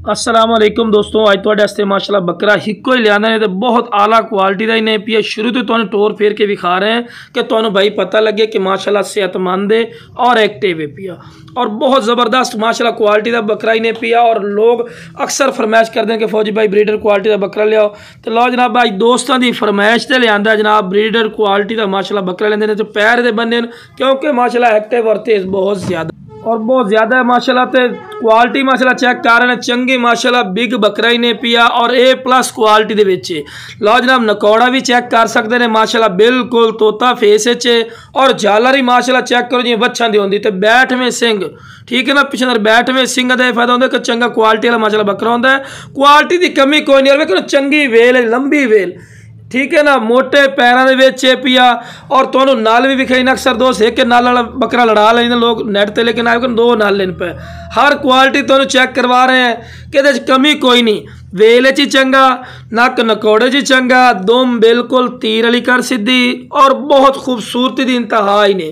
अस्सलाम वालेकुम दोस्तों, अज तुहाडे वास्ते माशाल्लाह बकरा हिक्को ही लिया ने तो बहुत आला क्वालिटी का ही ने पिया। शुरू तो तुहानू टोर फेर के विखा रहे हैं कि तुहानू भाई पता लगे कि माशाल्लाह सेहतमंद है और एक्टिव है पिया, और बहुत ज़बरदस्त माशाल्लाह क्वालिटी का बकरा ही ने पिया। और लोग अक्सर फरमाइश करते हैं कि फौजी भाई ब्रीडर क्वालिटी का बकरा लियाओ, तो लो जनाब भाई दोस्तों की फरमाइश से लिया जनाब ब्रीडर क्वालिटी का माशाल्लाह बकरा लेंदे ने। तो पैर दे बंदे क्योंकि माशाल्लाह एक्टिव और तेज बहुत ज़्यादा है माशाल्लाह। ते क्वालिटी माशाल्लाह चेक कर रहे हैं, चंगी माशाल्लाह बिग बकरा ही ने पिया और A+ क्वालिटी दे विच। लो जनाब नकौड़ा भी चेक कर सकते हैं माशाल्लाह, बिल्कुल तोता फेस च, और झालर ही माशाल्लाह चेक करो जी वच्छां दी होंदी। ते बैठ में सिंह ठीक है ना, पिछले बैठ में सिंह का फायदा होंगे कि चंगा क्वालिटी वाला माशाल्लाह बकरा होंदा है। क्वालिटी की कमी कोई नहीं, और चंगी वेल है, लंबी वेल ठीक है ना, मोटे पैरों के विच पिया। और तुहानू नाल भी विखाई ना, अक्सर दोस्त एक नाल वाला बकरा लड़ा लेंगे लोग नैट ते, लेकिन आए दो नाल लेने पे। हर क्वालिटी तुहानू चेक करवा रहे हैं कि कमी कोई नहीं। वेल च चंगा, नक नकौड़े च चंगा, दुम बिल्कुल तीर वाली कर सीधी, और बहुत खूबसूरती की इंतहा ही ने।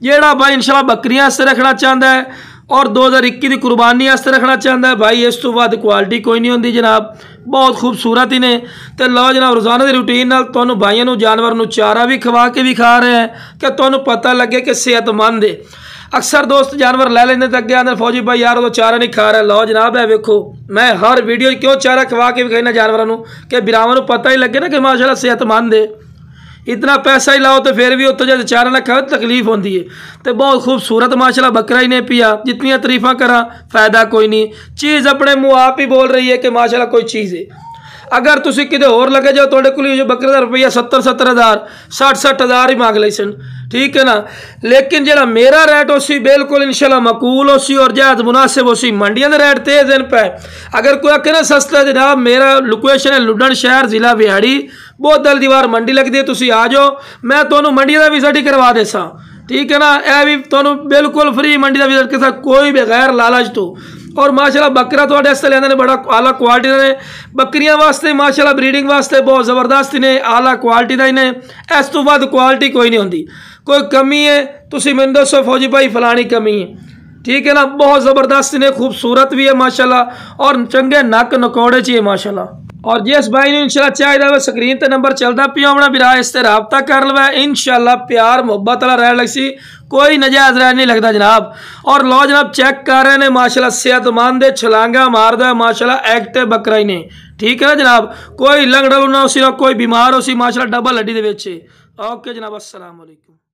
जेड़ा भाई इंशाल्लाह बकरियां वास्ते रखना चाहता है और 2021 की कुर्बानी वास्ते रखना चाहता है भाई, इस तो बाद क्वालिटी कोई नहीं होंगी जनाब। बहुत खूबसूरत ही ने। तो लो जनाब रोज़ाना की रूटीन नाल तुहानू भाइयों नू जानवर नू चारा भी खवा के विखा रहे हैं कि तुहानू पता लगे कि सेहतमंद है। अक्सर दोस्त जानवर लै लेंगे तो अगे आते फौजी भाई यार वो चारा नहीं खा रहा। लो जनाब है वेखो, मैं हर वीडियो क्यों चारा खवा के विखाई जानवरों कि बिरावां नू पता ही लगे ना कि माशाल्लाह सेहतमंद है। इतना पैसा ही लाओ तो फिर भी उत्तर जब चारा ना खाओ तकलीफ होती है। तो बहुत खूबसूरत माशाल्लाह बकरा ही ने पिया, जितनी तारीफा करा फायदा कोई नहीं। चीज़ अपने मुँह आप ही बोल रही है कि माशाल्लाह कोई चीज़ है। अगर तुम किते होर लगे जाओ तो बकरे का रुपया 70 हज़ार 60 हज़ार ही मांग ली सन, ठीक है ना। लेकिन जो मेरा रेट उसी बिल्कुल इंशाल्लाह मकूल उसी और जायज़ मुनासिब उसी। मंडियों के रेट तेज दिन पे, अगर कोई आखे ना सस्ता जनाब, मेरा लोकेशन है लुडन शहर जिला बिहाड़ी, बहुत दल दीवार मंडी लगती है, तुम आ जाओ मैं तुम्हें मंडी का विजिट ही करवा देसा, ठीक है ना। यह भी तुम्हें बिल्कुल फ्री मंडी का विजिट कर कोई बगैर लालच तो। और माशाल्लाह बकरा थोड़े वास्ते लेंदे ने बड़ा आला क्वालिटी ने। बकरियां वास्ते माशाल्लाह ब्रीडिंग वास्ते बहुत ज़बरदस्त ने, आला क्वालिटी का ही ने। इस तो बाद क्वालिटी कोई नहीं होंगी। कोई कमी है तुसी मैनूं दसो फौजी भाई फलानी कमी है, ठीक है ना। बहुत ज़बरदस्त ने, खूबसूरत भी है माशाल्लाह, और चंगे नक नकौड़े च है माशाल्लाह। और जिस भाई ने इंशाल्लाह चाहिए वह स्क्रीन पर नंबर चलता पिया अपना बिरा इस पर रबता कर लवे, इंशाल्लाह प्यार मुहब्बत वाला रह लग सी, कोई नजायज़ रह नहीं लगता जनाब। और लो जनाब चेक कर रहे हैं माशाल्लाह सेहतमंद है, छलांगा मारदा है माशाल्लाह, एक्टिव बकरा ही ने, ठीक है ना जनाब। कोई लंगड़ा ना उसी ना कोई बीमार हो सी माशाल्लाह, डबल हड्डी दे विच। ओके जनाब, अस्सलाम वालेकुम।